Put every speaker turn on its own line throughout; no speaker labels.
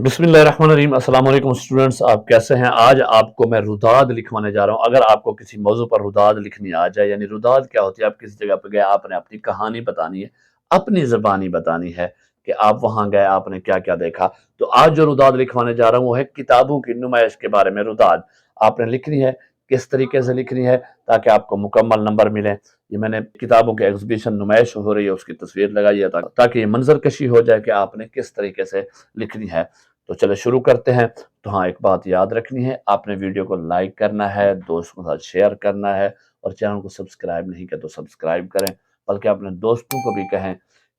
बिस्मिल्लाहिर्रहमानिर्रहीम। अस्सलाम वालेकुम स्टूडेंट्स, आप कैसे हैं? आज आपको मैं रुदाद लिखवाने जा रहा हूँ। अगर आपको किसी मौजू पर रुदाद लिखनी आ जाए, यानी रुदाद क्या होती है, आप किसी जगह पर गए, आपने अपनी कहानी बतानी है, अपनी ज़बानी बतानी है कि आप वहाँ गए, आपने क्या क्या देखा। तो आज जो रुदाद लिखवाने जा रहा हूँ वो है किताबों की नुमाइश के बारे में रुदाद। आपने लिखनी है, किस तरीके से लिखनी है ताकि आपको मुकम्मल नंबर मिले। ये मैंने किताबों के एग्जीबिशन नुमाइश हो रही है उसकी तस्वीर लगाई है ताकि ये मंजर कशी हो जाए कि आपने किस तरीके से लिखनी है। तो चलो शुरू करते हैं। तो हाँ, एक बात याद रखनी है, आपने वीडियो को लाइक करना है, दोस्तों के साथ शेयर करना है, और चैनल को सब्सक्राइब नहीं किया तो सब्सक्राइब करें, बल्कि अपने दोस्तों को भी कहें,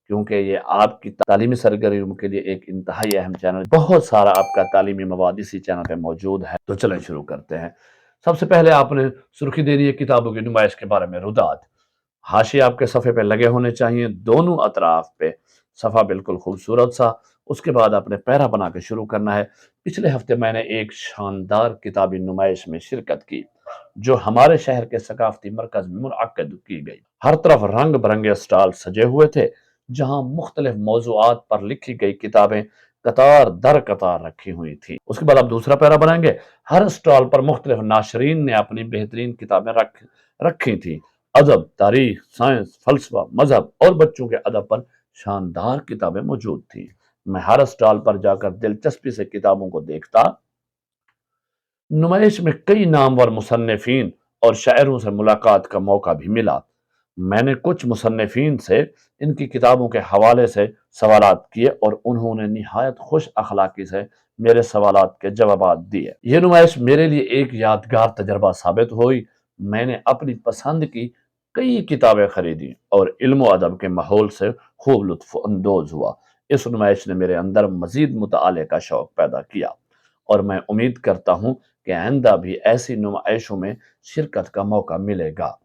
क्योंकि ये आपकी तालीमी सरगर्मियों के लिए एक इंतहाई अहम चैनल। बहुत सारा आपका तालीमी मवाद इसी चैनल पे मौजूद है। तो चलें शुरू करते हैं। सबसे पहले आपने सुर्खी देनी है किताबों की नुमाइश के बारे में रुदात। हाशिए आपके सफ़े पे लगे होने चाहिए, दोनों अतराफ पे सफ़ा बिल्कुल खूबसूरत सा। उसके बाद आपने पैरा बना के शुरू करना है। पिछले हफ्ते मैंने एक शानदार किताबी नुमाइश में शिरकत की जो हमारे शहर के सकाफती मरकज में मुनअक्कद की गई। हर तरफ रंग बिरंगे स्टॉल सजे हुए थे जहां मुख्तलिफ मौज़ूआत पर लिखी गई किताबें कतार दर कतार रखी हुई थी। उसके बाद आप दूसरा पैरा बनाएंगे। हर स्टॉल पर मुख्तलिफ नाशरीन ने अपनी बेहतरीन किताबें रखी थी। अदब, तारीख, साइंस, फलसफा, मजहब और बच्चों के अदब पर शानदार किताबें मौजूद थी। मैं हर स्टॉल पर जाकर दिलचस्पी से किताबों को देखता। नुमाइश में कई नामवर मुसन्निफीन और शायरों से मुलाकात का मौका भी मिला। मैंने कुछ मुसन्निफीन से इनकी किताबों के हवाले से सवालात किए और उन्होंने निहायत खुश अखलाकी से मेरे सवालात के जवाबात दिए। ये नुमाइश मेरे लिए एक यादगार तजर्बा साबित हुई। मैंने अपनी पसंद की कई किताबें खरीदी और इल्म और अदब के माहौल से खूब लुत्फ अंदोज हुआ। इस नुमाइश ने मेरे अंदर मजीद मुताले का शौक पैदा किया और मैं उम्मीद करता हूँ कि आइंदा भी ऐसी नुमाइशों में शिरकत का मौका मिलेगा।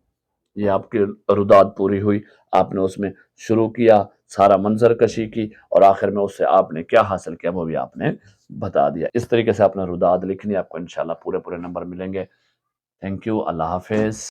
ये आपकी रुदात पूरी हुई। आपने उसमें शुरू किया, सारा मंजर कशी की, और आखिर में उससे आपने क्या हासिल किया वो भी आपने बता दिया। इस तरीके से आपने रुदात लिखनी, आपको इंशाल्लाह पूरे पूरे नंबर मिलेंगे। Thank you. Allah Hafiz.